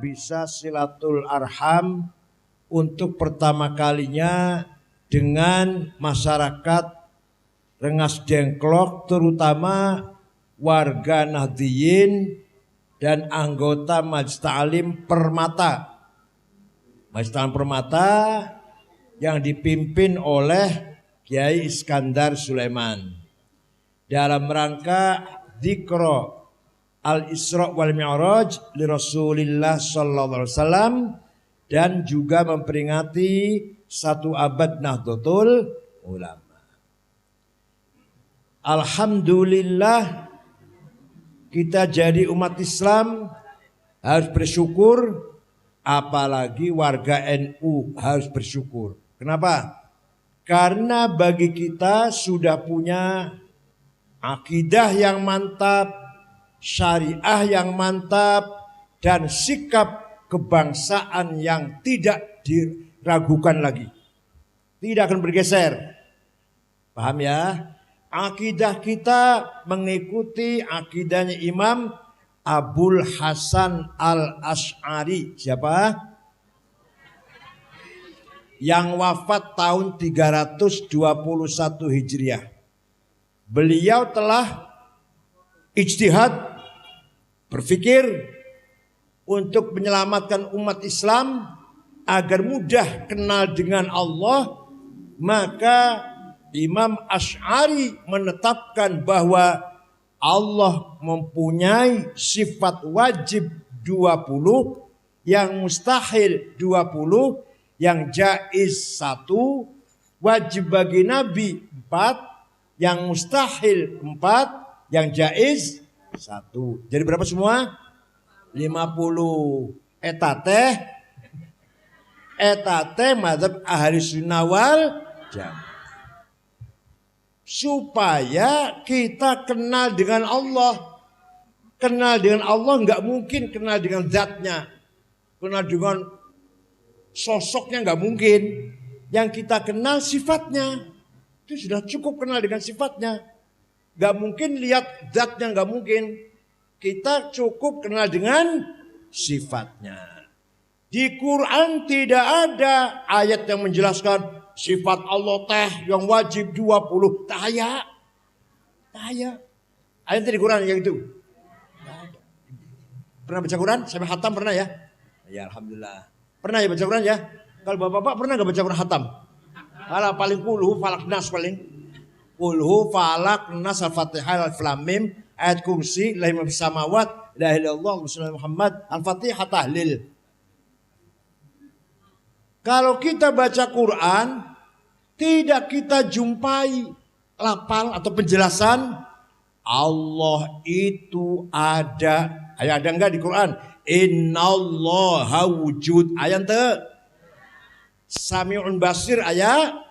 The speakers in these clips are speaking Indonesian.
bisa silatul arham untuk pertama kalinya dengan masyarakat Rengas Dengklok, terutama warga Nahdliyin dan anggota Majelis Ta'lim Permata. Majelis Ta'lim Permata yang dipimpin oleh Kiai Iskandar Sulaiman dalam rangka dzikra Al-Isra wal Mi'raj li Rasulillah sallallahu alaihi wasallam dan juga memperingati 1 abad Nahdlatul Ulama. Alhamdulillah kita jadi umat Islam harus bersyukur, apalagi warga NU harus bersyukur. Kenapa? Karena bagi kita sudah punya akidah yang mantap, syariah yang mantap, dan sikap kebangsaan yang tidak diragukan lagi. Tidak akan bergeser. Paham ya? Akidah kita mengikuti akidahnya Imam Abul Hasan Al-Asy'ari. Siapa? Yang wafat tahun 321 Hijriah. Beliau telah ijtihad, berpikir untuk menyelamatkan umat Islam agar mudah kenal dengan Allah. Maka Imam Asy'ari menetapkan bahwa Allah mempunyai sifat wajib 20, yang mustahil 20, yang jaiz 1, wajib bagi Nabi 4, yang mustahil 4, yang jaiz 1. Jadi berapa semua? 50. Etate mazhab ahli sunnah wal jamaah. Supaya kita kenal dengan Allah. Kenal dengan Allah nggak mungkin kenal dengan zatnya. Kenal dengan sosoknya nggak mungkin. Yang kita kenal sifatnya. Itu sudah cukup kenal dengan sifatnya. Nggak mungkin lihat zatnya, nggak mungkin. Kita cukup kenal dengan sifatnya. Di Quran tidak ada ayat yang menjelaskan sifat Allah yang wajib 20. Tak ada. Ayat di Quran yang itu. Pernah baca Quran? Sampai khatam pernah ya? Ya Alhamdulillah. Pernah ya baca Quran ya? Kalau bapak-bapak pernah gak baca Quran khatam? Kalau paling kulhu falak nas paling. Kulhu falak nas al-fatihah al-flamim. Ayat kursi lahim samawat. La ilaha illallah Muhammad. Al-fatihah tahlil. Kalau kita baca Quran, tidak kita jumpai lafal atau penjelasan Allah itu ada. Ada enggak di Quran? Innallaha wujud. Ayat te. Sami'un basir ayat.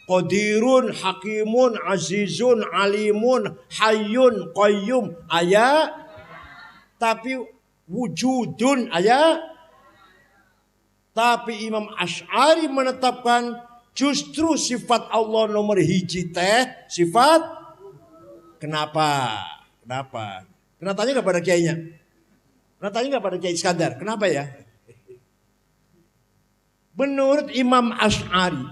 Qadirun, hakimun, azizun, alimun, hayyun, qayyum ayat. Tapi wujudun ayat. Tapi Imam Asy'ari menetapkan justru sifat Allah nomor hiji teh sifat. Kenapa? Kena tanya gak pada kiainya? Kena tanya gak pada Kiai Iskandar? Kenapa ya? Menurut Imam Asy'ari,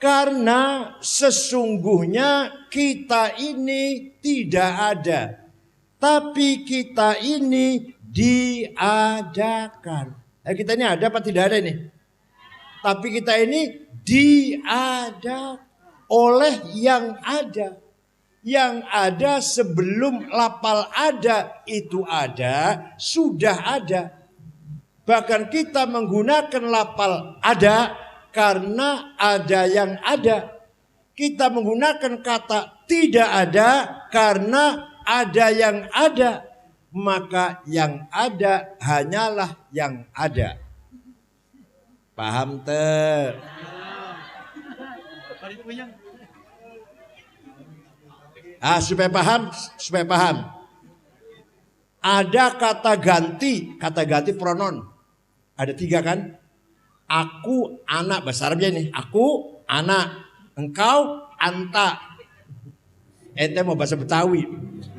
karena sesungguhnya kita ini tidak ada, tapi kita ini diadakan. Kita ini ada apa tidak ada ini? Tapi kita ini diada oleh yang ada. Yang ada sebelum lafal ada itu ada, sudah ada. Bahkan kita menggunakan lafal ada karena ada yang ada. Kita menggunakan kata tidak ada karena ada yang ada. Maka yang ada hanyalah yang ada. Paham teh? Supaya paham. Ada kata ganti pronon. Ada 3 kan? Aku anak, bahasa Arabnya ini. Aku anak, engkau anta. Ente mau bahasa Betawi.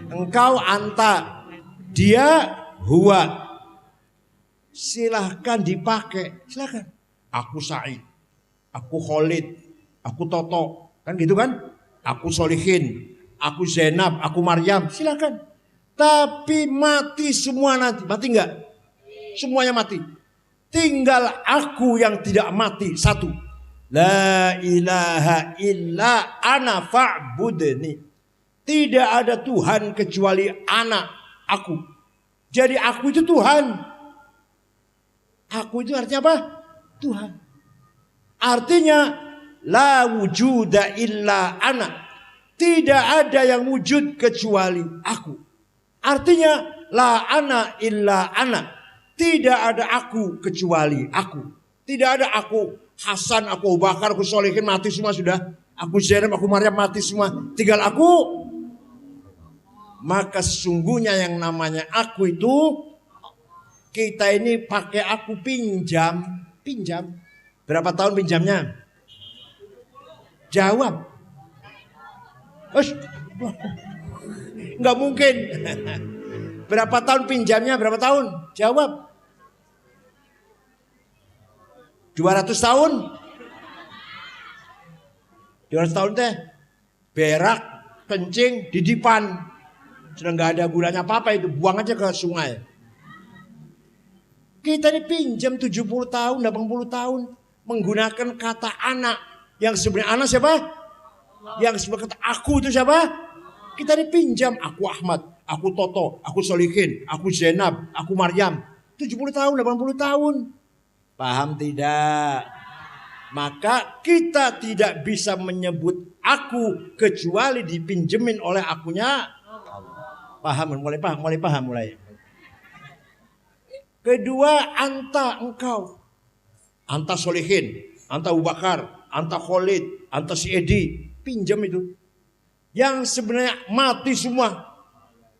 Engkau anta. Dia huwa. silahkan dipakai, silahkan. Aku Said, aku Khalid, aku Toto, kan gitu kan? Aku Solihin, aku Zainab, aku Maryam, silahkan. Tapi mati semua nanti, mati enggak? Semuanya mati. Tinggal aku yang tidak mati, satu. La ilaha illa ana fa'budni. Tidak ada Tuhan kecuali anak, aku. Jadi aku itu Tuhan. Aku itu artinya apa? Tuhan. Artinya la wujuda illa ana. Tidak ada yang wujud kecuali aku. Artinya la ana illa ana. Tidak ada aku kecuali aku. Tidak ada aku Hasan, aku Abu Bakar, aku Solihin, mati semua sudah. Aku Zainab, aku Maryam, mati semua. Tinggal aku. Maka sesungguhnya yang namanya aku itu, kita ini pakai aku pinjam. Pinjam. Berapa tahun pinjamnya? Jawab. Nggak mungkin. Berapa tahun pinjamnya? Berapa tahun? Jawab. 200 tahun. 200 tahun teh berak, kencing, didipan. Sudah nggak ada gunanya apa-apa itu, buang aja ke sungai. Kita ini pinjam 70 tahun, 80 tahun menggunakan kata anak. Yang sebenarnya anak siapa? Yang sebenarnya kata aku itu siapa? Kita ini pinjam, aku Ahmad, aku Toto, aku Solihin, aku Zainab, aku Maryam. 70 tahun, 80 tahun. Paham tidak? Maka kita tidak bisa menyebut aku kecuali dipinjemin oleh akunya. Paham? Mulai paham. Kedua, anta engkau. Anta Solihin, anta Abu Bakar, anta Khalid, anta si Edi. Pinjam itu. Yang sebenarnya mati semua.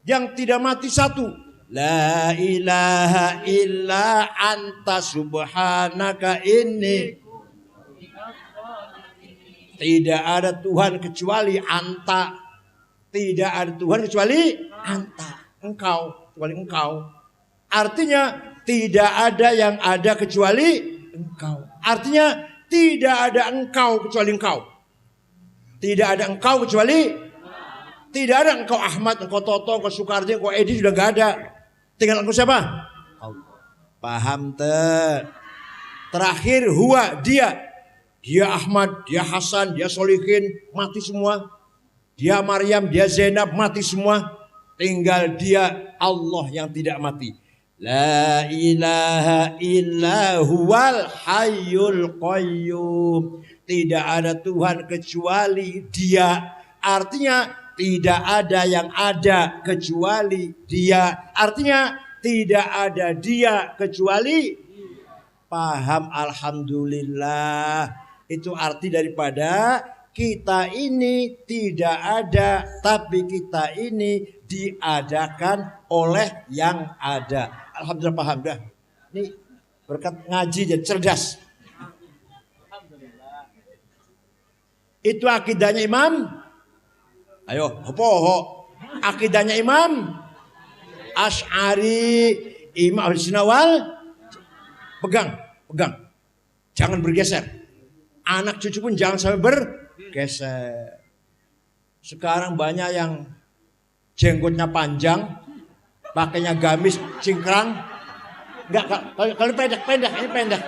Yang tidak mati satu. La ilaha illa anta subhanaka inni. Tidak ada Tuhan kecuali anta. Tidak ada Tuhan kecuali anta. Engkau, kecuali engkau. Artinya tidak ada yang ada kecuali engkau. Artinya tidak ada engkau kecuali engkau. Tidak ada engkau kecuali. Tidak ada engkau Ahmad, engkau Toto, engkau Soekardi, engkau Edi, sudah gak ada. Tinggal engkau siapa? Paham te? Terakhir huwa, dia. Dia Ahmad, dia Hasan, dia Solihin, mati semua. Dia Maryam, dia Zainab, mati semua. Tinggal dia Allah yang tidak mati. La ilaha illa huwal hayyul qayyum. Tidak ada Tuhan kecuali dia. Artinya tidak ada yang ada kecuali dia. Artinya tidak ada dia kecuali. Paham? Alhamdulillah. Itu arti daripada kita ini tidak ada, tapi kita ini diadakan oleh yang ada. Alhamdulillah, paham dah. Ini berkat ngaji jadi cerdas. Itu akidahnya Imam. Ayo, hopo. Akidahnya Imam Asy'ari, Imam Ahlus-Sunnah wal. Pegang. Jangan bergeser. Anak cucu pun jangan sampai bergeser. Sekarang banyak yang jenggotnya panjang, pakainya gamis, cingkrang. Enggak, kalau pendek, ini pendek.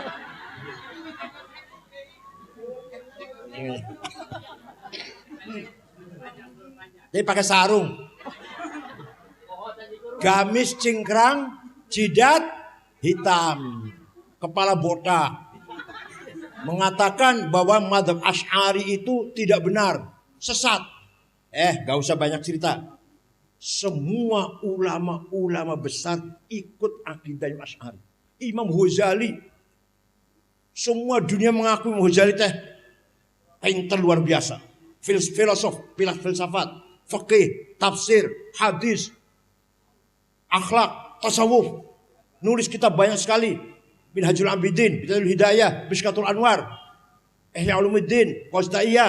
Jadi pakai sarung. Gamis cingkrang, jidat hitam, kepala botak. Mengatakan bahwa mazhab Asy'ari itu tidak benar, sesat. Gak usah banyak cerita. Semua ulama-ulama besar ikut akidah Asy'ari. Imam Ghazali, semua dunia mengaku Imam Ghazali teh pintar luar biasa. Filosof, filsafat, fikih, tafsir, hadis, akhlak, tasawuf. Nulis kitab banyak sekali. Minhajul Abidin, Bidayul Hidayah, Mishkatul Anwar, Ihya Ulumuddin, Qastaiyah.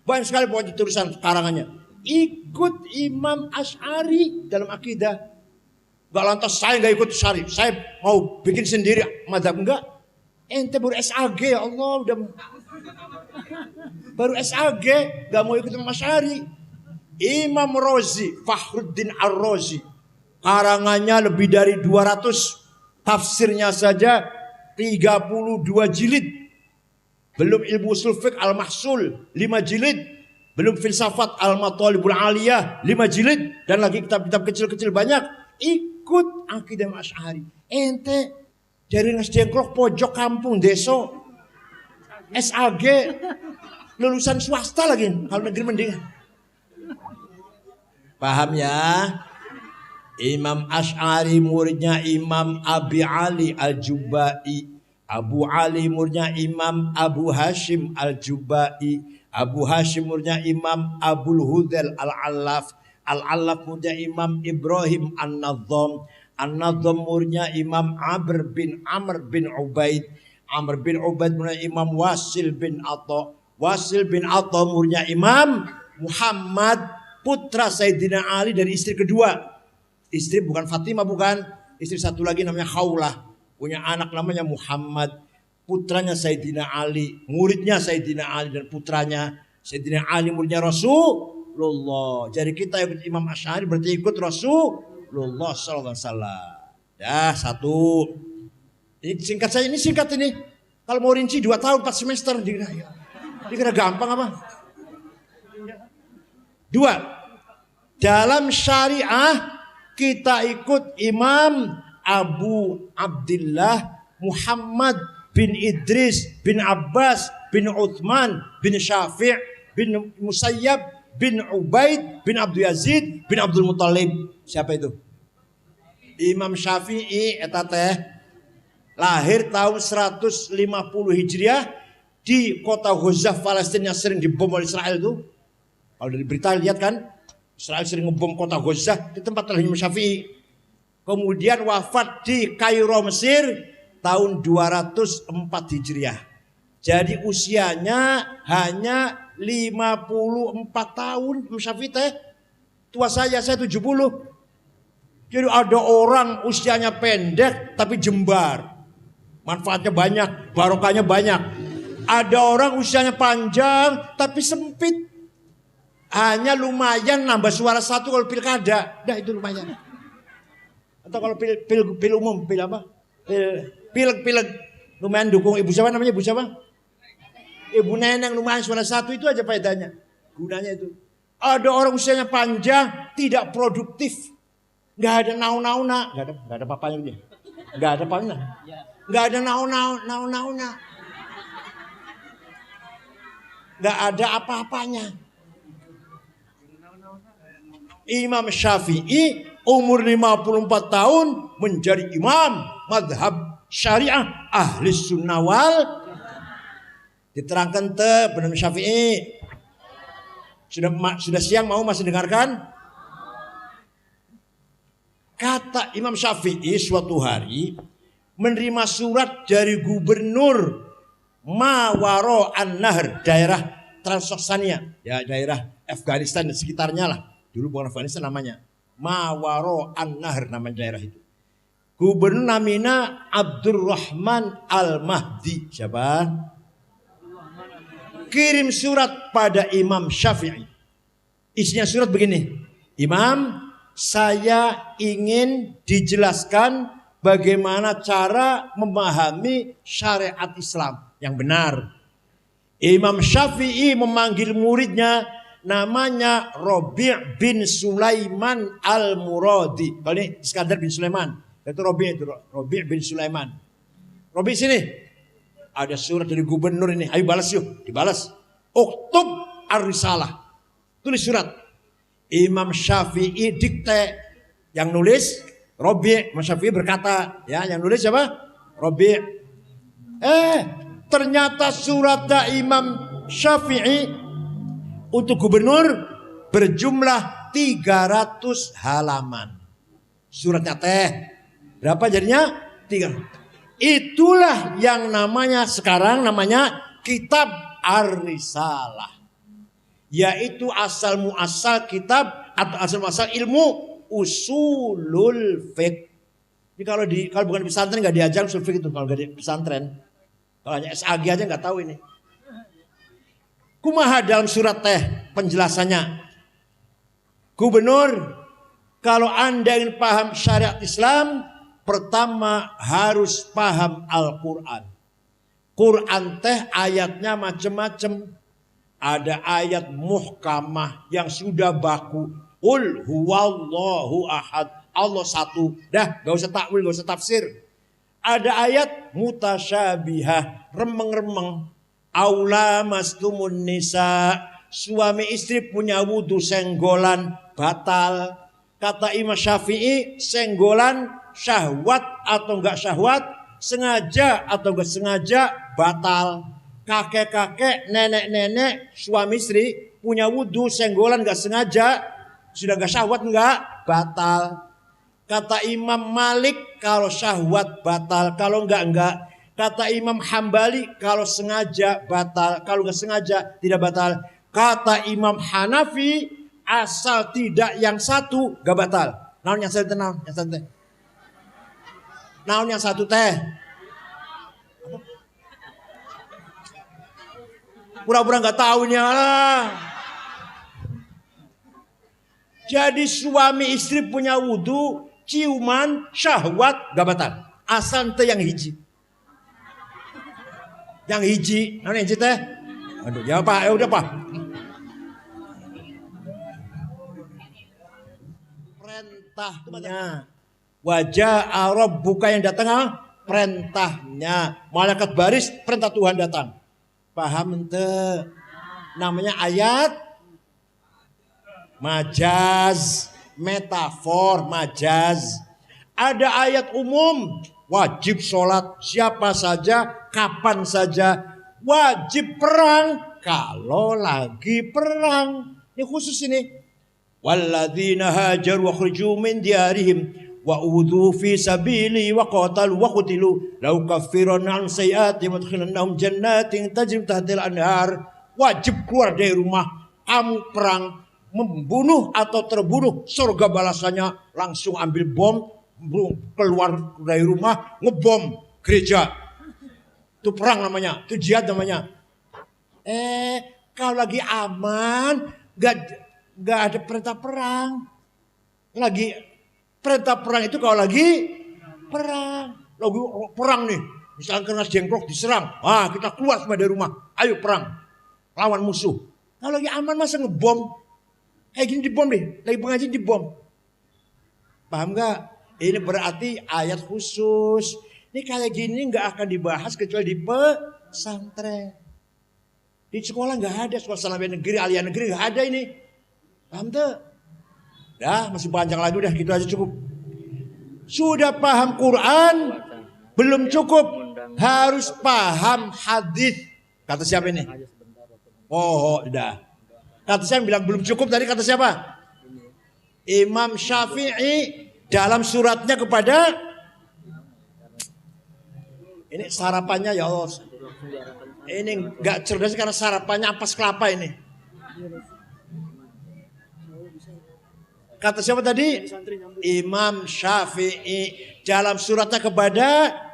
Banyak sekali pokoknya tulisan karangannya. Ikut Imam Asy'ari dalam akidah. Enggak lantas saya enggak ikut syari. Saya mau bikin sendiri mazhab enggak. Ente baru SAG ya Allah udah baru SAG enggak mau ikut Asy'ari. Imam Razi, Fakhruddin Ar-Razi. Karangannya lebih dari 200, tafsirnya saja 32 jilid. Belum ilmu ushul fiqh Al-Mahsul 5 jilid. Belum filsafat Al-Matalibul Aliyah 5 jilid. Dan lagi kitab-kitab kecil-kecil banyak. Ikut akidah Asy'ari. Ente dari Nasdengklok pojok kampung deso SAG lulusan swasta lagi. Kalau negeri mending. Paham ya? Imam Asy'ari muridnya Imam Abi Ali Al-Jubai. Abu Ali muridnya Imam Abu Hashim Al-Jubai. Abu Hashim muridnya Imam Abul Hudhal Al-Allaf. Al-Allaf muridnya Imam Ibrahim An-Nadham. An-Nadham muridnya Imam Amr bin Ubaid. Amr bin Ubaid muridnya Imam Wasil bin Atha. Wasil bin Atha muridnya Imam Muhammad putra Sayyidina Ali dari istri kedua. Istri bukan Fatimah, bukan. Istri satu lagi namanya Khawlah. Punya anak namanya Muhammad. Putranya Sayyidina Ali. Muridnya Sayyidina Ali dan putranya Sayyidina Ali muridnya Rasulullah. Jadi kita ikut Imam Asy'ari berarti ikut Rasulullah sallallahu alaihi wasallam. Dah satu. Ini singkat saja, ini singkat ini. Kalau mau rinci 2 tahun 4 semester dikira gampang apa? 2. Dalam syariah kita ikut Imam Abu Abdullah Muhammad bin Idris bin Abbas bin Uthman bin Syafi' bin Musayyab bin Ubaid bin Abdul Yazid bin Abdul Muttalib. Siapa itu? Imam Syafi'i eta teh lahir tahun 150 Hijriah di kota Gaza Palestina yang sering dibom oleh Israel itu. Kalau dari berita lihat kan, Israel sering ngebom kota Gaza, di tempat lahirnya Imam Syafi'i. Kemudian wafat di Kairo Mesir tahun 204 Hijriah. Jadi usianya hanya 54 tahun Imam Syafi'i teh. Tua saya 70. Jadi ada orang usianya pendek tapi jembar. Manfaatnya banyak, barokahnya banyak. Ada orang usianya panjang tapi sempit. Hanya lumayan nambah suara 1 kalau pilkada. Dah itu lumayan. Atau kalau pil umum, pil apa? Pileg lumayan dukung ibu siapa namanya? Ibu siapa? Ibu Neneng lumayan suara 1 itu aja faedahnya. Gunanya itu. Ada orang usianya panjang tidak produktif. Enggak ada nauna-nauna, enggak ada papanya dia. Enggak ada papanya. Enggak ada nauna-nauna. Enggak ada apa-apanya. Imam Syafi'i umur 54 tahun menjadi imam madhab syariah ahli sunnah wal. Diterangkan benar Syafi'i. Sudah siang mau masih dengarkan? Kata Imam Syafi'i suatu hari menerima surat dari gubernur Mawaro An-Nahr, daerah Transoksania, ya daerah Afghanistan dan sekitarnya lah. Dulu bukan Afghanistan namanya. Mawaro An-Nahr nama daerah itu. Gubernur namanya Abdurrahman Al-Mahdi. Siapa? Kirim surat pada Imam Syafi'i. Isinya surat begini. Imam, saya ingin dijelaskan bagaimana cara memahami syariat Islam yang benar. Imam Syafi'i memanggil muridnya namanya Rabi' bin Sulaiman Al-Muradi. Kalau ini Iskandar bin Sulaiman. Itu Rabi' bin Sulaiman. Rabi' sini. Ada surat dari gubernur ini. Ayo balas yuk. Dibalas. Uktub ar-risalah. Tulis surat. Imam Syafi'i dikte. Yang nulis Rabi'. Imam Syafi'i berkata. Ya, yang nulis siapa? Rabi'. Ternyata surat Imam Syafi'i untuk gubernur berjumlah 300 halaman. Suratnya berapa jadinya? 3. Itulah yang namanya sekarang namanya Kitab Ar-Risalah. Yaitu asal muasal kitab atau asal muasal ilmu usulul fiqh. Ini kalau bukan di pesantren nggak diajar usul fiqh itu, kalau nggak di pesantren. Kalau hanya SAG aja nggak tahu ini. Kumaha dalam surat teh penjelasannya. Gubernur, kalau Anda ingin paham syariat Islam, pertama harus paham Al-Quran. Quran teh ayatnya macam-macam. Ada ayat muhkamah yang sudah baku. Qul huwallahu ahad. Allah satu. Dah, gak usah takwil, gak usah tafsir. Ada ayat mutasyabihah, remeng-remeng. Aula mastumun nisa. Suami istri punya wudu senggolan batal. Kata Imam Syafi'i, senggolan syahwat atau enggak syahwat, sengaja atau enggak sengaja batal. Kakek-kakek, nenek-nenek, suami istri punya wudu senggolan enggak sengaja, sudah enggak syahwat enggak batal. Kata Imam Malik, kalau syahwat batal, kalau enggak. Kata Imam Hambali, kalau sengaja batal, kalau enggak sengaja tidak batal. Kata Imam Hanafi, asal tidak yang satu enggak batal. Naon yang satu naon? Yang satu teh. Naon yang satu teh? Pura-pura enggak tahu nih lah. Jadi suami istri punya wudu, ciuman, syahwat enggak batal. Asal teh yang hiji. Yang hiji, naon yang hiji teh? Aduh, ya Pak, ya udah Pak. Perintahnya. Wajah Arab buka yang datang perintahnya. Malaikat baris, perintah Tuhan datang. Paham ente? Namanya ayat majaz, metafor, majaz. Ada ayat umum, wajib sholat siapa saja, kapan saja. Wajib perang kalau lagi perang. Ini khusus ini. Walladzina hajaru wa khuruju min diyarihim wa udhu fi sabili wa qatalu wa qutilu law kaffiranna an sayyi'atihim wa adkhilannahum jannatin tajri tahtil anhar. Wajib keluar dari rumah, kamu perang, membunuh atau terbunuh, surga balasannya. Langsung ambil bom, keluar dari rumah, ngebom gereja. Itu perang namanya, itu jihad namanya. Kalau lagi aman, gak ada perintah perang. Lagi perintah perang itu kalau lagi perang. Lagi perang nih, misalnya kena jengkrok diserang, kita keluar semua dari rumah, ayo perang, lawan musuh. Kalau lagi aman masa ngebom? Kayak gini dibom deh, lagi pengajian dibom. Paham gak? Ini berarti ayat khusus. Ini kayak gini gak akan dibahas kecuali di pesantren. Di sekolah gak ada, sekolah Islamiyah negeri, aliyah negeri gak ada ini. Paham tuh? Dah, masih panjang lagi, udah gitu aja cukup. Sudah paham Quran, belum cukup, harus paham hadis. Kata siapa ini? Oh, udah. Kata siapa bilang belum cukup tadi, kata siapa? Imam Syafi'i dalam suratnya kepada, ini sarapannya ya Allah. Ini gak cerdas karena sarapannya ampas kelapa ini. Kata siapa tadi? Imam Syafi'i dalam suratnya kepada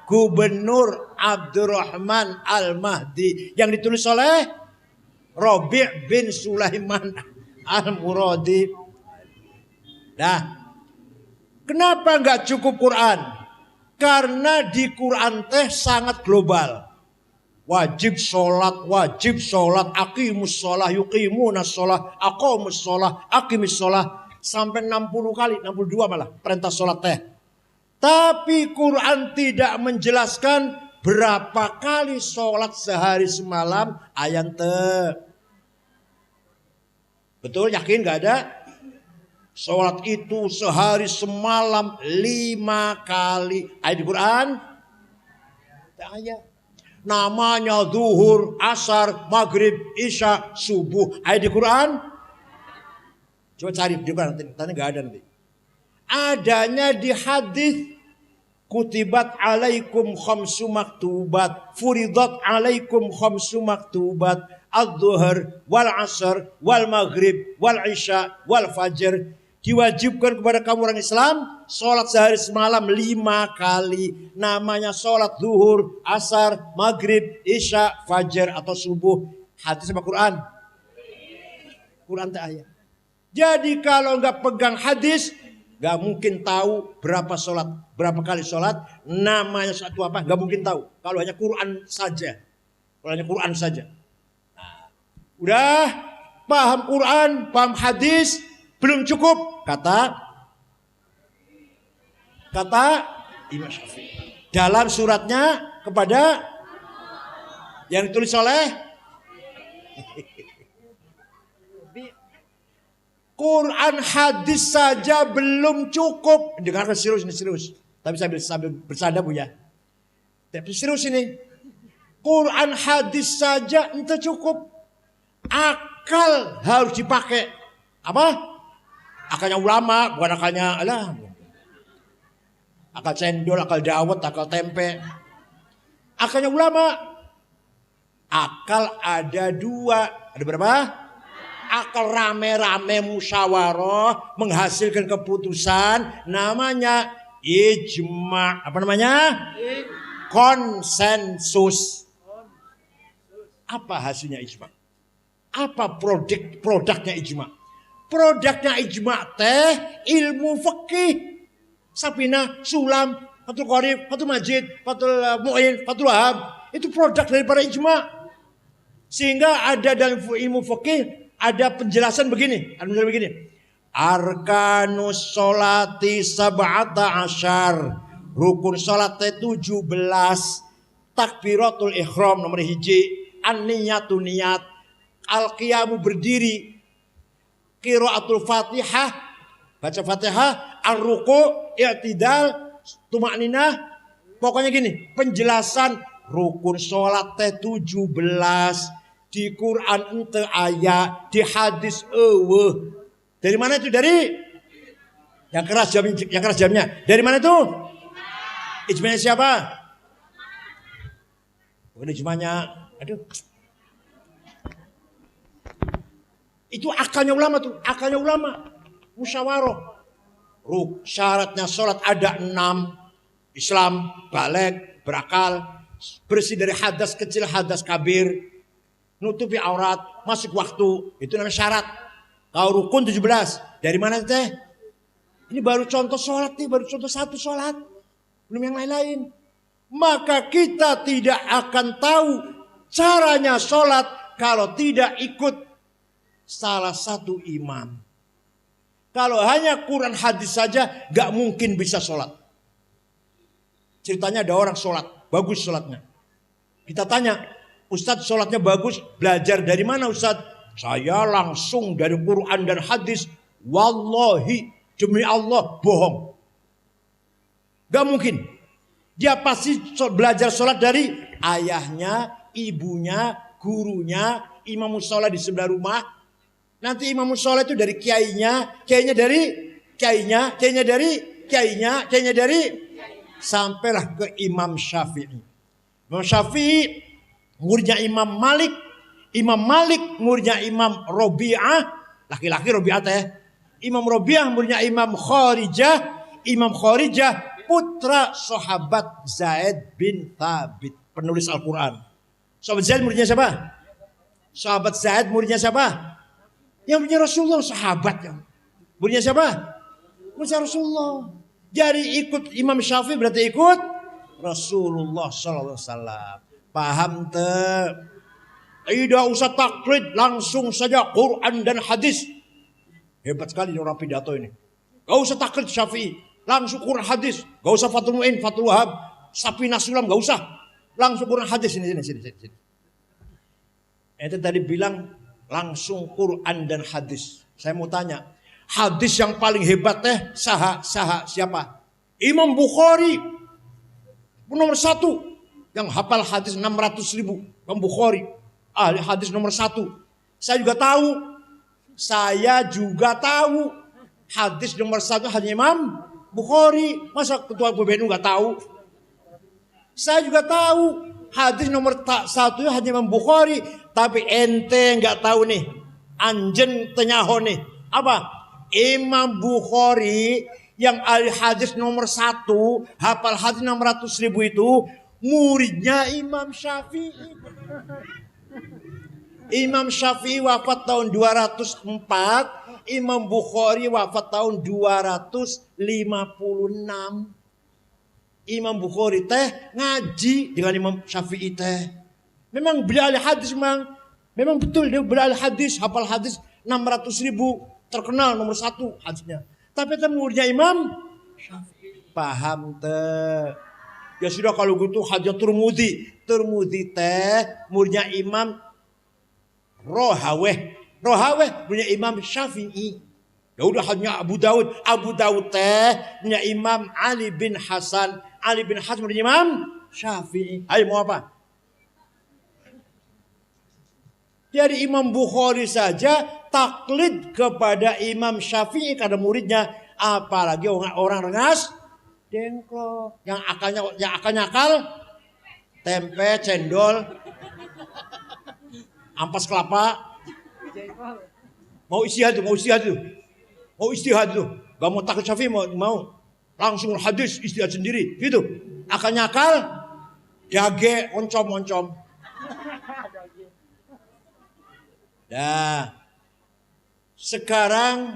Gubernur Abdurrahman Al-Mahdi yang ditulis oleh Rabi' bin Sulaiman Al-Muradi. Nah, kenapa nggak cukup Quran? Karena di Quran teh sangat global. Wajib sholat, aqimus sholah, yuqimunas sholah, aqamus sholah, aqimis sholah. Sampai 60 kali, 62 malah perintah sholat teh. Tapi Quran tidak menjelaskan berapa kali sholat sehari semalam ayat teh. Betul, yakin gak ada? Sholat itu sehari semalam 5 kali. Ayat di Quran? Ayat. Namanya zuhur, asar, maghrib, isya, subuh. Ayat di Quran? Coba cari di Quran, nanti gak ada nanti. Adanya di hadis. Kutibat alaikum khamsu maktubat, furidat alaikum khamsu maktubat, ad-dhuhr wal asr wal maghrib wal isya wal fajr. diwajibkan kepada kamu orang Islam sholat sehari semalam 5 kali. Namanya sholat zuhur, asar, maghrib, isya, fajar atau subuh. Hadis sama Quran? Quran tak ayat. Jadi kalau nggak pegang hadis, nggak mungkin tahu berapa sholat, berapa kali sholat, namanya satu apa, nggak mungkin tahu. Kalau hanya Quran saja, kalau hanya Quran saja. Nah, udah paham Quran, paham hadis, belum cukup. Kata Imam Syafi'i dalam suratnya kepada yang ditulis oleh Quran hadis saja belum cukup. Dengarkan serius ini, serius. Tapi sambil bersanda Bu ya. Tapi serius ini. Quran hadis saja itu cukup. Akal harus dipakai. Apa? Akalnya ulama, bukan akalnya akal cendol, akal dawet, akal tempe. Akalnya ulama. Akal ada 2. Ada berapa? Akal rame-rame musyawarah menghasilkan keputusan namanya ijma. Apa namanya? Konsensus. Apa hasilnya ijma? Apa produknya ijma? Produknya ijma teh ilmu fikih. Sabina, Sulam, Fathul Qorib, Fathul Majid, Fathul Mu'in, Fathul Wahab. Itu produk daripada ijma. Sehingga ada dalam ilmu fikih ada penjelasan begini, Arkanus sholati sab'ata asyar. Rukun sholat 17. Takbiratul ihram nomor 1. An-niyatu niat. Al-qiyamu berdiri. Qiraatul fatihah, baca fatihah. Ar-ruku, i'tidal, tumakninah. Pokoknya gini, penjelasan rukun sholat 17. Di Quran ente ayat, di hadis eueuh. Dari mana itu? Dari yang keras jamnya. Dari mana itu? Ijma'nya siapa? Bukan ijma'nya. Aduh. Itu akalnya ulama tuh, akalnya ulama. Musyawarah. Syaratnya sholat ada 6. Islam, baligh, berakal, bersih dari hadas kecil, hadas kabir, nutupi aurat, masuk waktu, itu namanya syarat. Kalau rukun 17, dari mana teh? Ini baru contoh sholat nih, baru contoh satu sholat, belum yang lain-lain. Maka kita tidak akan tahu caranya sholat kalau tidak ikut salah satu imam. Kalau hanya Quran hadis saja, gak mungkin bisa sholat. Ceritanya ada orang sholat, bagus sholatnya. Kita tanya, Ustadz sholatnya bagus, belajar dari mana Ustadz? Saya langsung dari Quran dan hadis. Wallahi, demi Allah, bohong. Gak mungkin. Dia pasti belajar sholat dari ayahnya, ibunya, gurunya, imam musola di sebelah rumah. Nanti imam musola itu dari kiainya, kiainya dari kiainya, kiainya dari kiainya, kiainya dari, sampailah ke Imam Syafi'i. Imam Syafi'i muridnya Imam Malik, Imam Malik muridnya Imam Robi'ah, laki-laki Robi'ah teh. Imam Robi'ah muridnya Imam Kharijah, Imam Kharijah putra sahabat Zaid bin Thabit, penulis Al-Quran. Sahabat Zaid muridnya siapa? Sahabat Zaid muridnya siapa? Yang punya Rasulullah, sahabat yang. Muridnya siapa? Muridnya Rasulullah. Jadi ikut Imam Syafi'i berarti ikut Rasulullah SAW. Paham teh? Tidak usah taklid, langsung saja Quran dan hadis. Hebat sekali orang pidato ini. Gak usah taklid Syafi'i, langsung Quran hadis. Gak usah Fathul Mu'in, Fathul Wahab, Sabina Sulam, gak usah. Langsung Quran hadis sini. Itu tadi bilang langsung Quran dan hadis. Saya mau tanya, hadis yang paling hebat teh saha siapa? Imam Bukhari nomor 1. Yang hafal hadis 600.000. Imam Bukhari ahli hadis nomor 1. Saya juga tahu hadis nomor 1 hanya Imam Bukhari. Masa ketua PBNU gak tahu? Saya juga tahu hadis nomor 1 hanya Imam Bukhari. Tapi ente gak tahu nih, anjen tenyaho nih. Apa? Imam Bukhari yang ahli hadis nomor 1, hafal hadis 600.000 itu muridnya Imam Syafi'i. Imam Syafi'i wafat tahun 204, Imam Bukhari wafat tahun 256. Imam Bukhari teh ngaji dengan Imam Syafi'i teh. Memang beliau ahli hadis memang betul dia beliau ahli hadis, hafal hadis 600.000, terkenal nomor 1 hadisnya. Tapi teh muridnya Imam Syafi'i. Paham teh? Ya sudah kalau gitu hadis Tirmidzi teh muridnya Imam Rohaweh punya Imam Syafi'i. Ya udah hanya Abu Dawud teh punya Imam Ali bin Hasan punya Imam Syafi'i. Ayo mau apa? Jadi Imam Bukhari saja taklid kepada Imam Syafi'i karena muridnya, apalagi orang rengas dengklok yang akalnya akal tempe, cendol, ampas kelapa. Mau istihad tuh. Gak mau takut Syafi'i, mau langsung hadis istihad sendiri gitu. Akalnya akal jage oncom. Nah, sekarang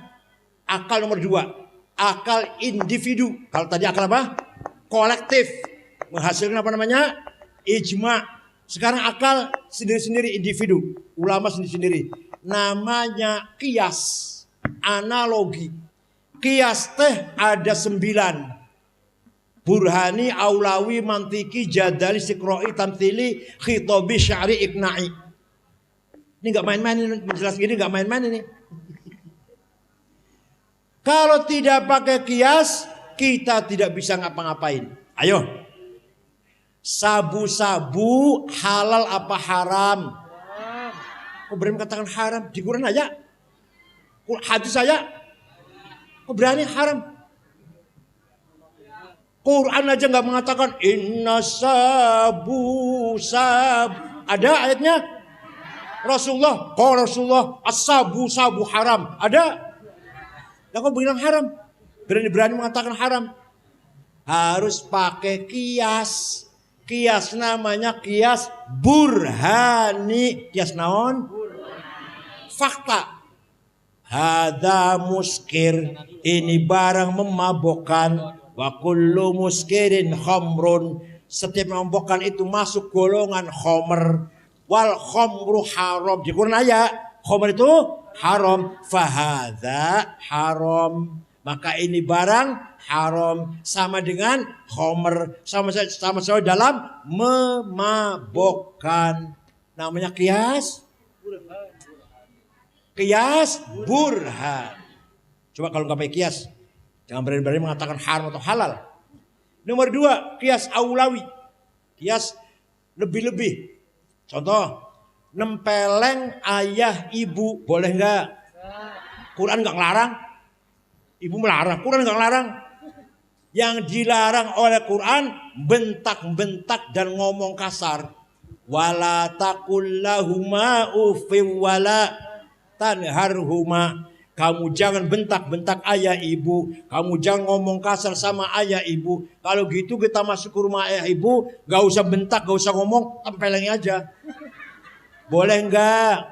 akal nomor 2, akal individu. Kalau tadi akal apa? Kolektif, menghasilkan apa namanya? Ijma. Sekarang akal sendiri-sendiri, individu, ulama sendiri-sendiri. Namanya kias, analogi. Kias teh ada 9. Burhani, Aulawi, Mantiki, Jadali, Sikro'i, Tamthili, Khitobi, Syari, Iqna'i. Ini gak main-main, menjelas gini gak main-main ini. Kalau tidak pakai kias, kita tidak bisa ngapa-ngapain. Ayo. Sabu-sabu halal apa haram? Kok berani katakan haram? Di Quran aja. Hadis saja. Kok berani haram? Quran aja gak mengatakan inna sabu. Ada ayatnya? Rasulullah as-sabu haram. Ada? Lah kok bilang haram? Berani mengatakan haram. Harus pakai kias. Kias namanya kias burhani. Kias naon? Fakta. Hada muskir. Ini barang memabokkan. Wa kullu muskirin khamrun. Setiap memabokkan itu masuk golongan khamr. Wal khamru haram. Di Quran ayat khamr itu haram. Fahadha haram. Maka ini barang haram. Sama dengan khamr. Sama dalam memabokkan. Namanya kias. Kias burhan. Coba kalau nggak pakai kias, jangan berani-berani mengatakan haram atau halal. Nomor 2, kias aulawi. Kias lebih-lebih. Contoh, nempeleng ayah ibu boleh nggak? Quran nggak ngelarang. Ibu melarang, Quran nggak ngelarang. Yang dilarang oleh Quran bentak-bentak dan ngomong kasar. Wala taqullahuma uffin wala tanharhuma. Kamu jangan bentak-bentak ayah ibu. Kamu jangan ngomong kasar sama ayah ibu. Kalau gitu kita masuk ke rumah ayah ibu, gak usah bentak, gak usah ngomong, tempelengnya aja. Boleh enggak?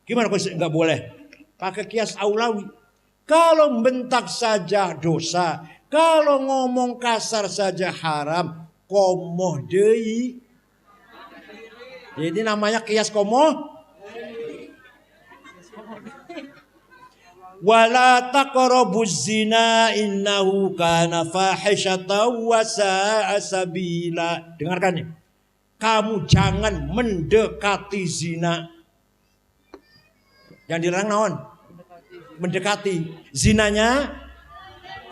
Gimana kalau enggak boleh? Pakai kias aulawi. Kalau bentak saja dosa, kalau ngomong kasar saja haram, komoh deui. Jadi namanya kias komoh. Wala taqrabuz zina innahu kana fahisyatan wa sa'a sabila. Dengarkan nih. Kamu jangan mendekati zina. Yang dilarang naon? Mendekati. Zinanya?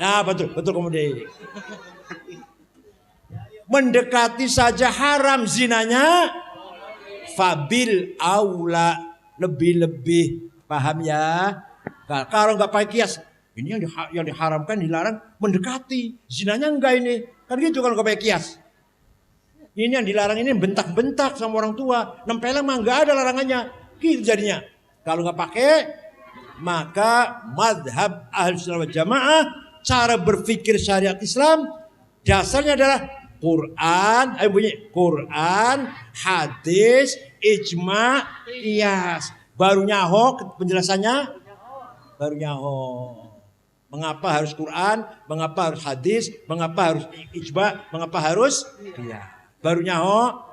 Nah, betul kemudian. Mendekati saja haram, zinanya fabil aula, lebih-lebih. Paham ya? Kalau nggak pakai kias, ini yang diharamkan, dilarang mendekati. Zinanya enggak ini. Kan gitu kalau nggak pakai kias. Ini yang dilarang ini bentak-bentak sama orang tua. Nempeleng mah nggak ada larangannya. Gitu jadinya. Kalau nggak pakai Maka madhab Ahlussunnah wal Jamaah, cara berpikir syariat Islam dasarnya adalah Quran, Quran, hadis, ijma, qiyas. Baru nyaho penjelasannya, baru nyaho. Mengapa harus Quran, mengapa harus hadis, mengapa harus ijma, mengapa harus qiyas. Baru nyaho.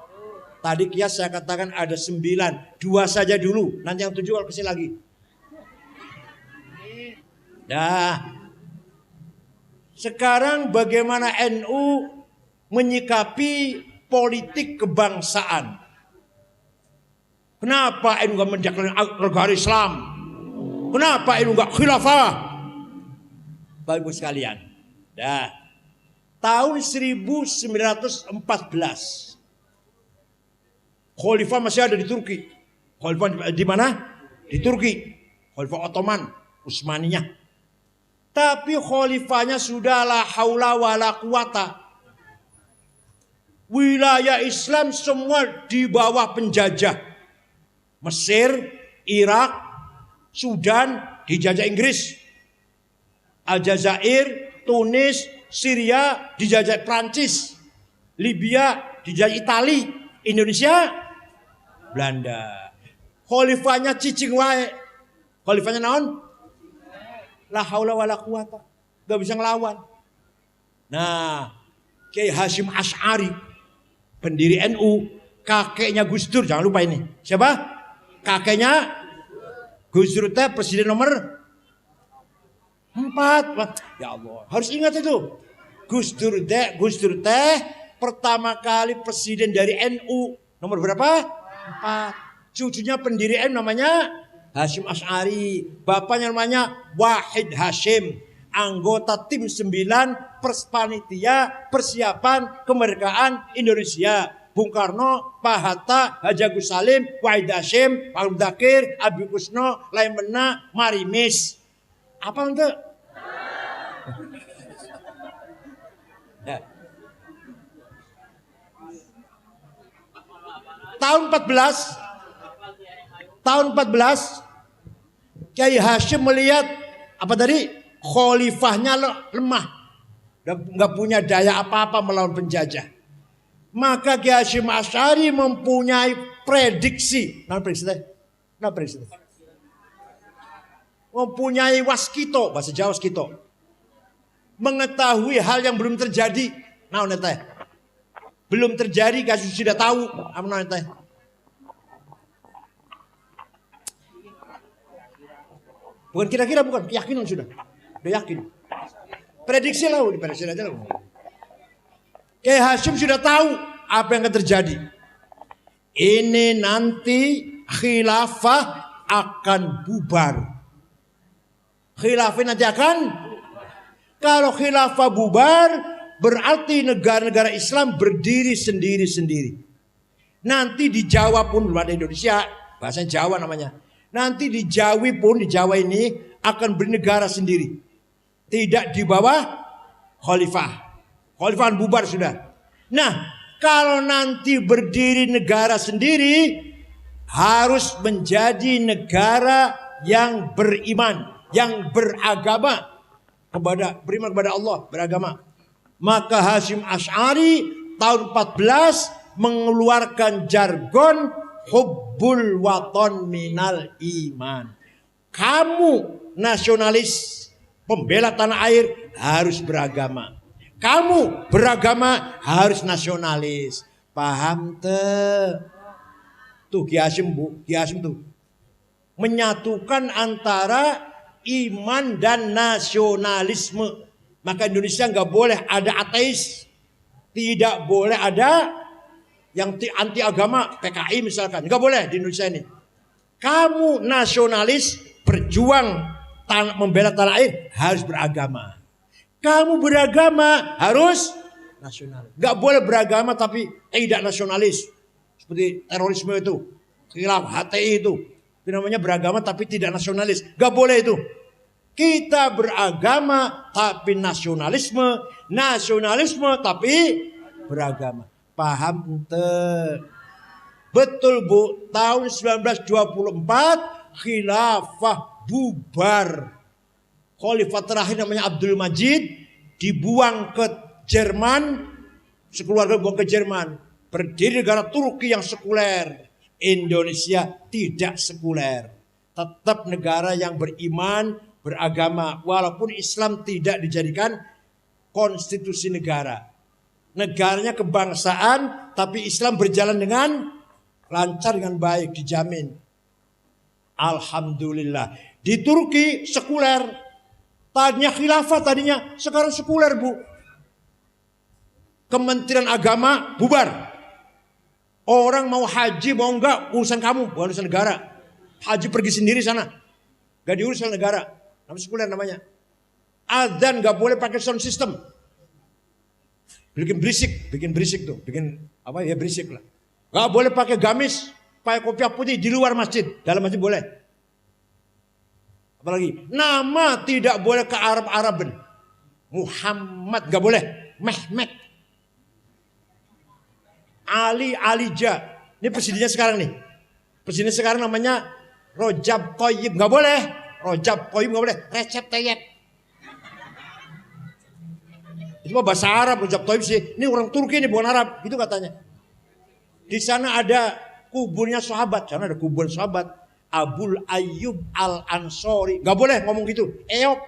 Tadi qiyas saya katakan ada 9, 2 saja dulu, nanti yang 7 kalau kesini lagi. Nah, sekarang bagaimana NU menyikapi politik kebangsaan? Kenapa NU gak mendeklarasikan negara Islam? Kenapa NU gak khilafah? Bapak Ibu sekalian, dah tahun 1914 Khalifah masih ada di Turki. Khalifah di mana? Di Turki. Khalifah Ottoman, Utsmaniyah. Tapi khalifahnya sudah la haula wala quwata. Wilayah Islam semua di bawah penjajah. Mesir, Irak, Sudan dijajah Inggris. Aljazair, Tunis, Syria dijajah Prancis. Libya dijajah Itali. Indonesia, Belanda. Khalifahnya cicing wae. Khalifahnya naon? La haula wala quwata. Gak bisa ngelawan. Nah, Kiai Hasyim Asy'ari, pendiri NU, kakeknya Gus Dur, jangan lupa ini. Siapa? Kakeknya Gus Dur teh presiden nomor 4. Ya Allah, harus ingat itu. Gus Dur teh pertama kali presiden dari NU. Nomor berapa? 4. Cucunya pendiri NU namanya Hasyim Asy'ari, bapaknya namanya Wahid Hasyim, anggota tim 9 panitia persiapan kemerdekaan Indonesia. Bung Karno, Pak Hatta, Haji Agus Salim, Wahid Hasyim, Pak Mudakir, Abi Kusno, Laimena, Marimis. Apa itu? Ya. Tahun 14 Kiai Hasyim melihat apa tadi? Khalifahnya lemah, nggak punya daya apa-apa melawan penjajah. Maka Kiai Hasyim Asy'ari mempunyai prediksi. Mempunyai waskito, bahasa Jawa waskito. Mengetahui hal yang belum terjadi. Belum terjadi, kasus sudah tahu. Bukan kira-kira, bukan keyakinan sudah yakin. Prediksi lah, diprediksi aja lah. Kiai Hasyim sudah tahu apa yang akan terjadi. Ini nanti khilafah akan bubar. Khilafah nanti akan, kalau khilafah bubar berarti negara-negara Islam berdiri sendiri-sendiri. Nanti di Jawa pun, belum ada Indonesia, bahasa Jawa namanya. Nanti di Jawa pun, di Jawa ini akan bernegara sendiri. Tidak di bawah khalifah. Khalifah bubar sudah. Nah, kalau nanti berdiri negara sendiri, harus menjadi negara yang beriman, yang beragama, beriman kepada Allah, beragama. Maka Hasyim Asy'ari tahun 14 mengeluarkan jargon hubbul waton minal iman. Kamu nasionalis, pembela tanah air, harus beragama. Kamu beragama, harus nasionalis. Paham tuh Kiai Hasyim, Kiai Hasyim tuh menyatukan antara iman dan nasionalisme. Maka Indonesia nggak boleh ada ateis, tidak boleh ada yang anti agama, PKI misalkan, nggak boleh di Indonesia ini. Kamu nasionalis, berjuang membela tanah air, harus beragama. Kamu beragama, harus nasionalis. Nggak boleh beragama tapi tidak nasionalis, seperti terorisme itu, khilaf HTI itu namanya beragama tapi tidak nasionalis. Nggak boleh itu. Kita beragama tapi nasionalisme, nasionalisme tapi beragama. Paham ente? Betul Bu, tahun 1924 khilafah bubar. Khalifah terakhir namanya Abdul Majid dibuang ke Jerman, sekeluarga buang ke Jerman. Berdiri negara Turki yang sekuler. Indonesia tidak sekuler. Tetap negara yang beriman, beragama. Walaupun Islam tidak dijadikan konstitusi negara. Negaranya kebangsaan, tapi Islam berjalan dengan lancar, dengan baik, dijamin. Alhamdulillah. Di Turki sekuler. Tadinya khilafah, tadinya sekarang sekuler, Bu. Kementerian Agama bubar. Orang mau haji mau enggak urusan kamu, bukan urusan negara. Haji pergi sendiri sana, gak diurus oleh negara. Namanya sekuler namanya. Adzan gak boleh pakai sound system. Bikin berisik tuh, bikin apa ya, berisik lah. Gak boleh pakai gamis, pakai kopiah putih di luar masjid, dalam masjid boleh. Apalagi nama tidak boleh ke Arab-Araban. Muhammad gak boleh, Mehmet, Ali, Alija. Ini presidennya sekarang nih. Presiden sekarang namanya Rojab Thayyib, gak boleh. Rojab Thayyib gak boleh. Recep Tayyip. Itu mah bahasa Arab, Rojab Thayyib sih. Ini orang Turki, ini bukan Arab, gitu katanya. Di sana ada kuburnya sahabat, sana ada kubur sahabat. Abul Ayyub Al-Ansori, gak boleh ngomong gitu. Eop.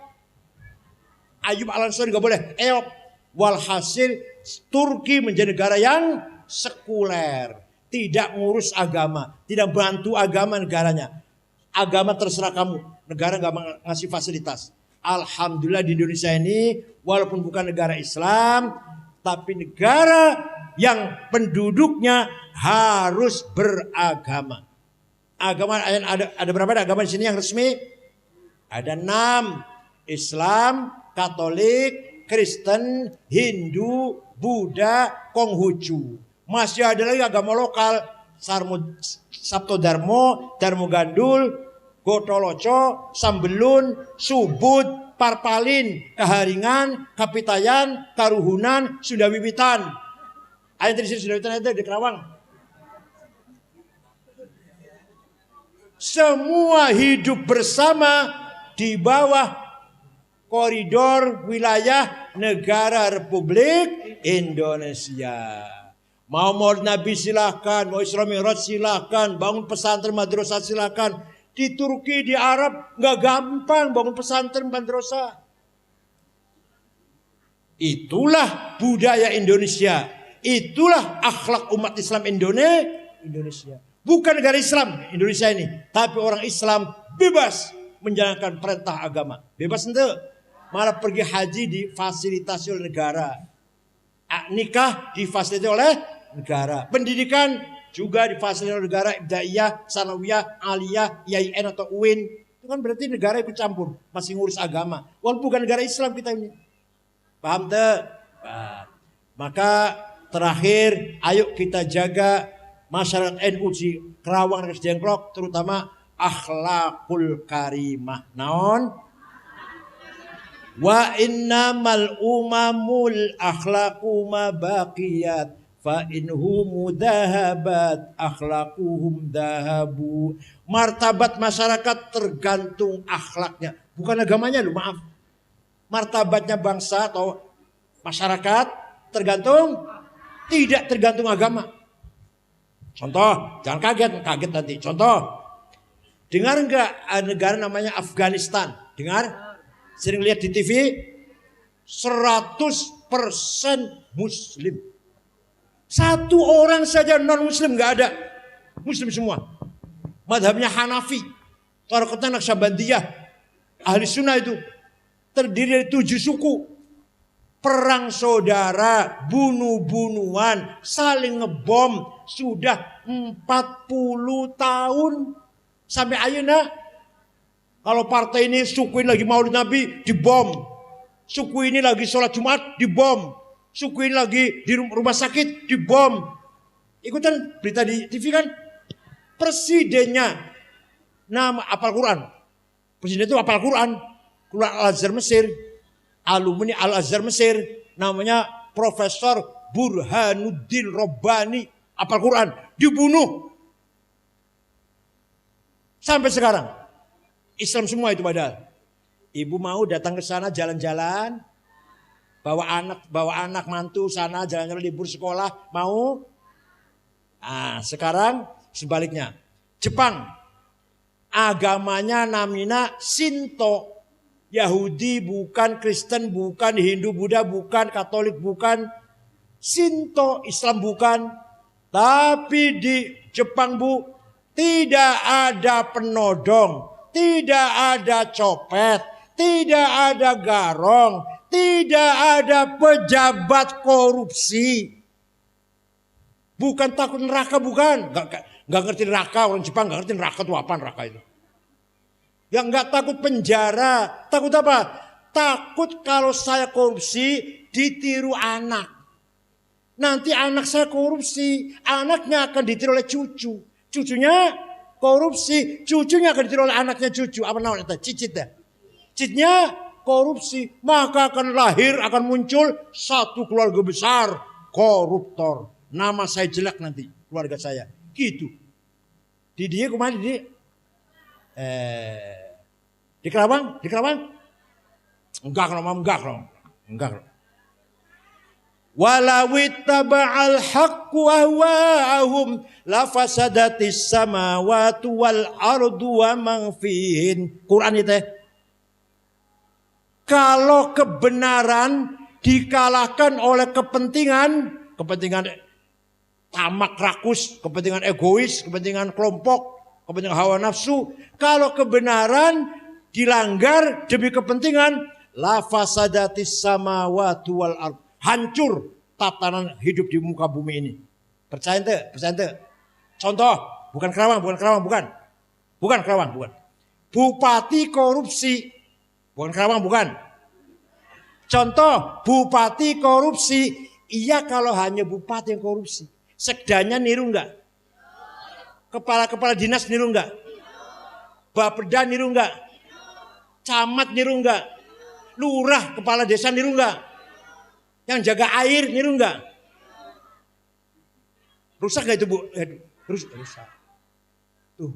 Ayyub Al-Ansori gak boleh. Eop. Walhasil Turki menjadi negara yang sekuler, tidak ngurus agama, tidak bantu agama negaranya. Agama terserah kamu, negara gak ngasih fasilitas. Alhamdulillah di Indonesia ini walaupun bukan negara Islam, tapi negara yang penduduknya harus beragama. Agama ada berapa agama di sini yang resmi? Ada 6. Islam, Katolik, Kristen, Hindu, Buddha, Konghucu. Masih ada lagi agama lokal, Sabto Darmo, Darmo Gandul, Gotoloco, Sambelun, Subud, Parpalin, Kaharingan, Kapitayan, Karuhunan, Sunda Wiwitan. Ada di sini Sunda Wiwitan, ada di Kerawang. Semua hidup bersama di bawah koridor wilayah negara Republik Indonesia. Mau Maulid Nabi silahkan, mau Isra Mi'raj silahkan, bangun pesantren madrasah silahkan. Di Turki, di Arab nggak gampang bangun pesantren madrasah. Itulah budaya Indonesia, itulah akhlak umat Islam Indonesia. Bukan negara Islam Indonesia ini, tapi orang Islam bebas menjalankan perintah agama. Bebas ente, malah pergi haji difasilitasi oleh negara. Nikah difasilitasi oleh negara. Pendidikan juga difasilitasi oleh negara. Ibtidaiyah, Sanawiyah, Aliyah, IAIN atau UIN. Itu kan berarti negara ikut campur, masih ngurus agama. Walaupun bukan negara Islam kita ini. Paham tuh? Maka terakhir, ayo kita jaga masyarakat NU di Kerawang dan Dengklok, terutama akhlakul karimah. Naon? Wa innamal umamul akhlaqu ma baqiyat fa inhum dahabat akhlaquhum dahabu. Martabat masyarakat tergantung akhlaknya, bukan agamanya loh, maaf. Martabatnya bangsa atau masyarakat tidak tergantung agama. Contoh, jangan kaget nanti. Contoh, dengar enggak negara namanya Afghanistan? Dengar? Sering lihat di TV? 100% Muslim. Satu orang saja non Muslim enggak ada. Muslim semua. Madhabnya Hanafi, Tarekatnya Naqsyabandiyah, Ahli Sunnah itu terdiri dari 7 suku. Perang saudara, bunuh-bunuhan, saling ngebom sudah 40 tahun sampai ayeuna. Kalau partai ini suku ini lagi Maulid Nabi dibom, suku ini lagi sholat Jumat dibom, suku ini lagi di rumah sakit dibom. Ikutan berita di TV kan? Presidennya nama apal Quran. Presiden itu apal Quran Al-Azhar Mesir. Alumni Al-Azhar Mesir, namanya Profesor Burhanuddin Robbani, apal Quran, dibunuh sampai sekarang. Islam semua itu padahal. Ibu mau datang ke sana jalan-jalan, bawa anak mantu sana jalan-jalan libur sekolah, mau? Nah, sekarang sebaliknya. Jepang agamanya namanya Shinto. Yahudi bukan, Kristen bukan, Hindu, Buddha bukan, Katolik bukan, Shinto, Islam bukan. Tapi di Jepang Bu, tidak ada penodong, tidak ada copet, tidak ada garong, tidak ada pejabat korupsi. Bukan takut neraka, bukan. Gak ngerti neraka, orang Jepang gak ngerti neraka itu apa neraka itu. Yang gak takut penjara, takut apa? Takut kalau saya korupsi ditiru anak. Nanti anak saya korupsi, anaknya akan ditiru oleh cucu. Cucunya korupsi, cucunya akan ditiru oleh anaknya cucu. Apa namanya? Cicit ya. Cicitnya korupsi, maka akan lahir, akan muncul satu keluarga besar koruptor. Nama saya jelek nanti keluarga saya. Gitu. Di dia kemana dia? Di Kerawang? Di Kerawang? Enggak. Walawittaba'al haqqu ahwa'ahum lafasadatis samawati wal ardu wa man fihin. Quran itu. Kalau kebenaran dikalahkan oleh kepentingan tamak rakus, kepentingan egois, kepentingan kelompok, kepentingan hawa nafsu. Kalau kebenaran dilanggar demi kepentingan, la fasadatis samawati wal ard. Hancur tatanan hidup di muka bumi ini. Percaya ente? Contoh, bukan Kerawang. Bupati korupsi. Bukan Kerawang, bukan. Contoh, bupati korupsi. Iya kalau hanya bupati yang korupsi. Sekdanya niru enggak? Kepala-kepala dinas niru enggak? Bapeda niru enggak? Camat niru enggak? Lurah, kepala desa niru enggak? Yang jaga air niru enggak? Rusak enggak itu Bu? Rusak. Tuh.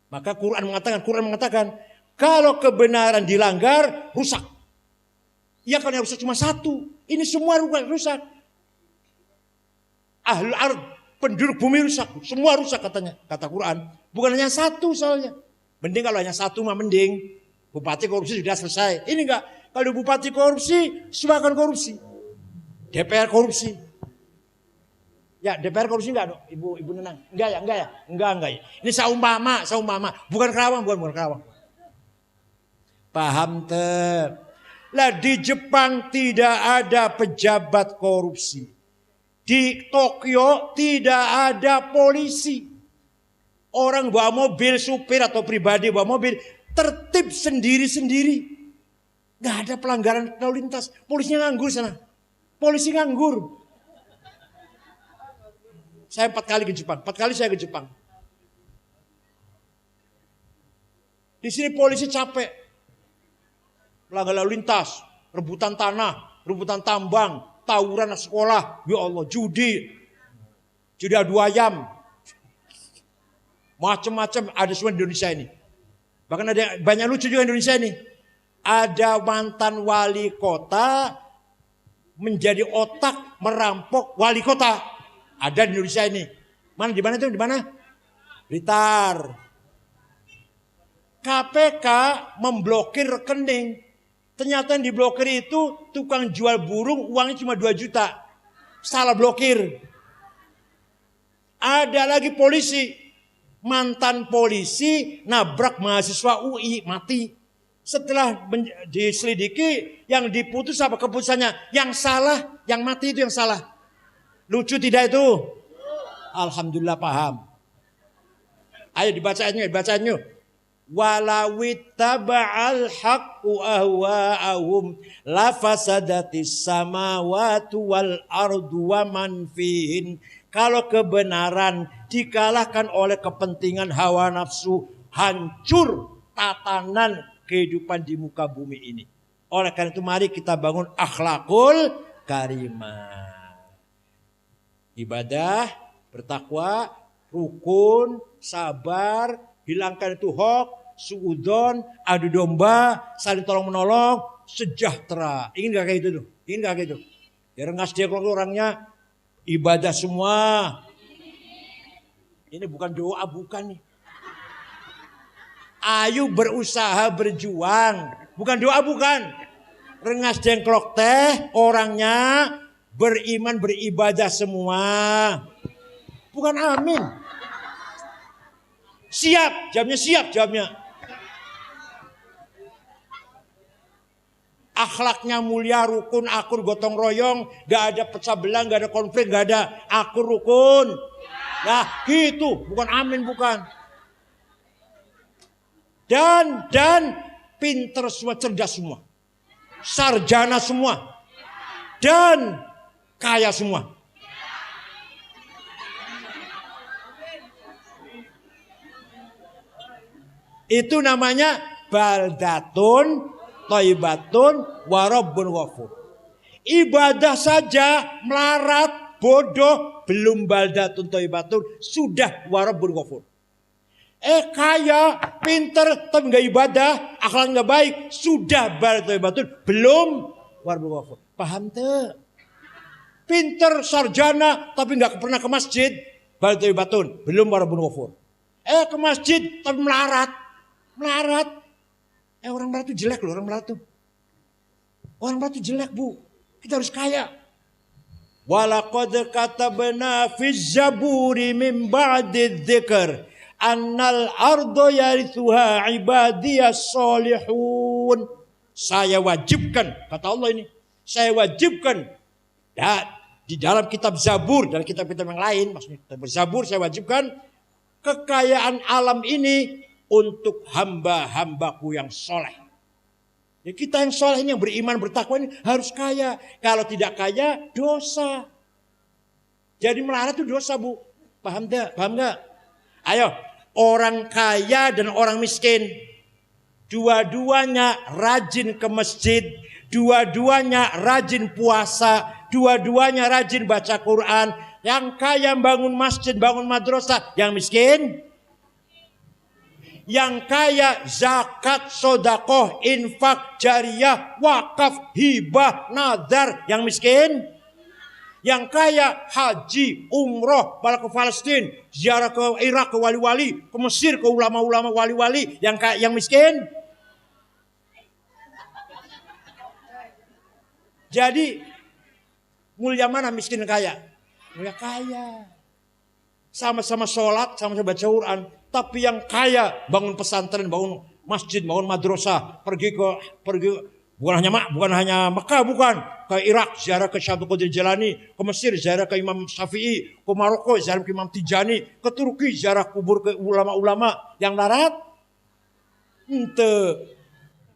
Maka Quran mengatakan kalau kebenaran dilanggar rusak. Ya kan yang rusak cuma satu. Ini semua rusak. Ahlul ard, penduduk bumi rusak, semua rusak katanya, kata Quran. Bukan hanya satu soalnya. Mending kalau hanya satu mah mending. Bupati korupsi sudah selesai. Ini enggak. Kalau bupati korupsi, semua akan korupsi. DPR korupsi. Ya DPR korupsi enggak dong, Ibu Nenang? Enggak ya. Ini saumpama. Bukan Kerawang. Paham teh? Lah di Jepang tidak ada pejabat korupsi. Di Tokyo tidak ada polisi. Orang bawa mobil, supir atau pribadi bawa mobil, tertib sendiri-sendiri. Gak ada pelanggaran lalu lintas. Polisinya nganggur sana. Polisi nganggur. Saya 4 kali ke Jepang. Di sini polisi capek. Pelanggaran lalu lintas, rebutan tanah, rebutan tambang, tawuran anak sekolah, ya Allah, judi adu ayam, macam-macam ada semua di Indonesia ini. Bahkan ada banyak lucu juga di Indonesia ini. Ada mantan wali kota menjadi otak merampok wali kota. Ada di Indonesia ini. Di mana itu? Di mana? Blitar. KPK memblokir rekening. Ternyata yang diblokir itu tukang jual burung, uangnya cuma 2 juta. Salah blokir. Ada lagi polisi. Mantan polisi nabrak mahasiswa UI, mati. Setelah diselidiki, yang diputus apa keputusannya? Yang salah, yang mati itu yang salah. Lucu tidak itu? Alhamdulillah paham. Ayo dibacaannya. Walawittaba'al haqqu ahwa'ahum lafasadatis samawati wal ardu wa man fihin. Kalau kebenaran dikalahkan oleh kepentingan hawa nafsu, hancur tatanan kehidupan di muka bumi ini. Oleh karena itu mari kita bangun akhlakul karimah. Ibadah, bertakwa, rukun, sabar, hilangkan itu hoax, suudon, adu domba, saling tolong menolong, sejahtera. Ingin gak kayak gitu tuh? Ingin gak kayak gitu? Ya Rengas Dengklok orangnya ibadah semua. Ini bukan doa, bukan nih. Ayo berusaha berjuang. Bukan doa, bukan. Rengas Dengklok teh orangnya beriman beribadah semua. Bukan amin. Siap, jawabnya siap, jawabnya. Akhlaknya mulia, rukun, akur, gotong royong, gak ada pecah belah, gak ada konflik, gak ada akur, rukun. Nah gitu, bukan amin, bukan. Dan pinter semua, cerdas semua, sarjana semua, dan kaya semua. Itu namanya baldatun thayyibatun wa rabbun ghafur. Ibadah saja melarat, bodoh, belum baldatun thayyibatun, sudah wa rabbun ghafur. Kaya, pinter, tapi nggak ibadah, akhlak nggak baik, sudah baldatun thayyibatun, belum wa rabbun ghafur. Paham tuh? Pinter, sarjana, tapi nggak pernah ke masjid, baldatun thayyibatun, belum wa rabbun ghafur. Ke masjid tapi melarat. Orang melarat itu jelek loh, orang melarat itu. Orang melarat itu jelek, Bu. Kita harus kaya. Walaqad katabna fiz zaburi min ba'di dzikr annal arda yarithuha ibadiyas solihun. Saya wajibkan, kata Allah ini. Saya wajibkan di dalam kitab Zabur dan kitab-kitab yang lain, maksudnya kitab Zabur, saya wajibkan kekayaan alam ini untuk hamba-hambaku yang soleh. Ya, kita yang soleh ini, yang beriman, bertakwa ini harus kaya. Kalau tidak kaya, dosa. Jadi melarat itu dosa, Bu. Paham gak? Paham gak? Ayo, orang kaya dan orang miskin, dua-duanya rajin ke masjid, dua-duanya rajin puasa, dua-duanya rajin baca Quran. Yang kaya bangun masjid, bangun madrasah, yang miskin, yang kaya zakat, sodakoh, infak, jariyah, wakaf, hibah, nadar. Yang miskin, yang kaya haji, umroh, balik ke Palestina, ziarah ke Irak, ke wali-wali, ke Mesir, ke ulama-ulama wali-wali. Yang miskin. Jadi mulia mana miskin kaya? Mulia kaya. Sama-sama sholat, sama-sama baca Quran. Tapi yang kaya bangun pesantren, bangun masjid, bangun madrasah, pergi bukan hanya Mekah, bukan, ke Irak ziarah ke Syekh Abdul Qadir Jilani, ke Mesir ziarah ke Imam Syafi'i, ke Maroko ziarah ke Imam Tijani, ke Turki ziarah kubur ke ulama-ulama yang larat. Ente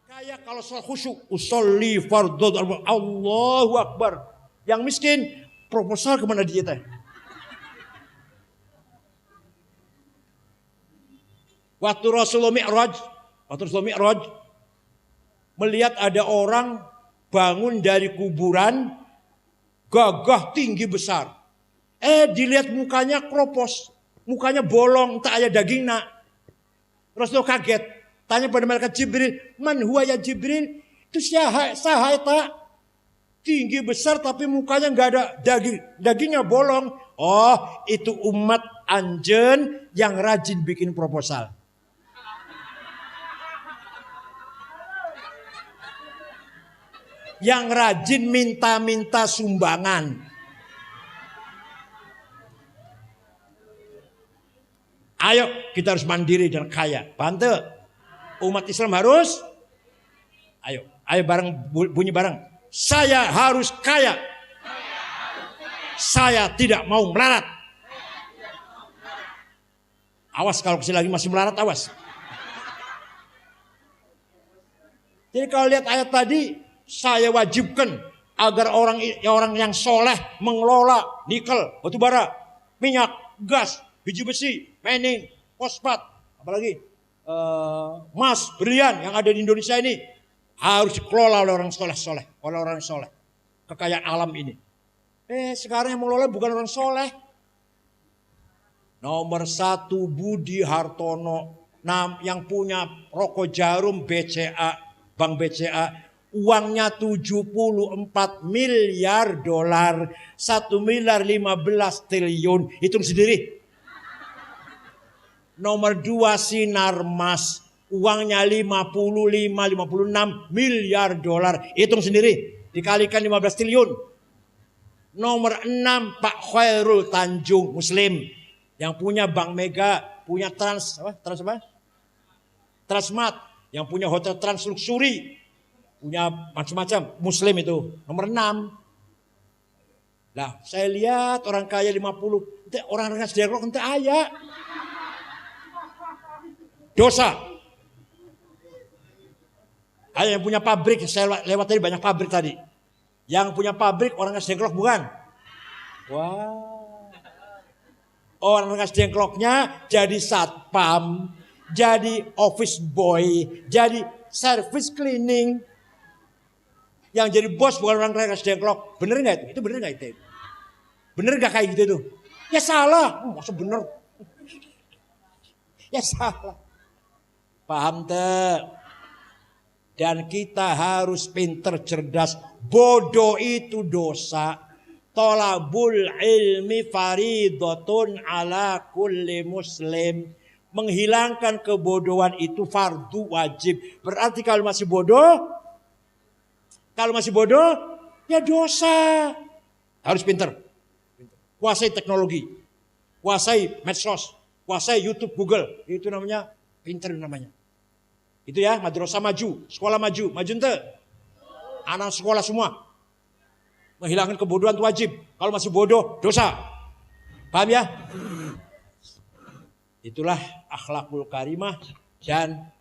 kaya kalau sholat khusyuk, usolli fardhu Allahu Akbar. Yang miskin proposal kemana dia teh? Waktu Rasulullah Mi'raj melihat ada orang bangun dari kuburan, gagah tinggi besar. Dilihat mukanya kropos, mukanya bolong, tak ada daging nak. Rasulullah kaget, tanya pada malaikat Jibril, man huwa ya Jibril? Itu sahai tak? Tinggi besar tapi mukanya nggak ada dagingnya bolong. Oh, itu umat anjen yang rajin bikin proposal. Yang rajin minta-minta sumbangan. Ayo kita harus mandiri dan kaya. Bantu. Umat Islam harus. Ayo bareng, bunyi bareng. Saya harus kaya. Saya tidak mau melarat. Awas kalau kesini lagi masih melarat, awas. Jadi kalau lihat ayat tadi, saya wajibkan agar orang yang soleh mengelola nikel, batu bara, minyak, gas, biji besi, mining, fosfat, apalagi emas, berlian yang ada di Indonesia ini harus dikelola oleh orang soleh, oleh orang soleh. Kekayaan alam ini. Sekarang yang mengelola bukan orang soleh. Nomor 1 Budi Hartono, yang punya rokok jarum BCA, Bank BCA, uangnya 74 miliar dolar, 1 miliar 15 triliun, hitung sendiri. Nomor 2 Sinarmas, uangnya 56 miliar dolar, hitung sendiri, dikalikan 15 triliun. Nomor 6 Pak Khairul Tanjung, Muslim, yang punya Bank Mega, punya Transmart, yang punya Hotel Trans Luxury, punya macam-macam, Muslim itu. Nomor 6. Nah, saya lihat orang kaya 50, orang dengan sedelok ente aya. Dosa. Ada yang punya pabrik, saya lewat tadi banyak pabrik tadi. Yang punya pabrik orang ngas dengklok bukan? Wah. Orang ngas dengkloknya jadi satpam, jadi office boy, jadi service cleaning. Yang jadi bos bukan orang ngas dengklok. Bener nggak itu? Itu bener nggak itu? Bener nggak kayak gitu tuh? Ya salah. Masa bener? Ya salah. Paham tak? Dan kita harus pinter, cerdas. Bodoh itu dosa. Tolabul ilmi faridotun ala kulli muslim. Menghilangkan kebodohan itu fardu wajib. Berarti kalau masih bodoh, ya dosa. Harus pinter. Kuasai teknologi. Kuasai medsos. Kuasai YouTube, Google. Itu namanya pinter namanya. Itu ya, madrasah maju, sekolah maju ente. Anak sekolah semua. Menghilangkan kebodohan itu wajib. Kalau masih bodoh, dosa. Paham ya? Itulah akhlakul karimah dan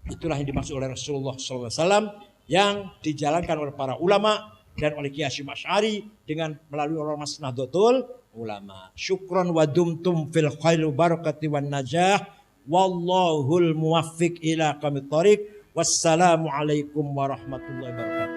itulah yang dimaksud oleh Rasulullah SAW yang dijalankan oleh para ulama dan oleh Kiai Hasyim Asy'ari dengan melalui Ormas Nahdlatul Ulama. Syukron wa dumtum fil khairi barakati wan najah. Wallahul muwaffiq ila aqwamit thoriq. Wassalamu alaikum warahmatullahi wabarakatuh.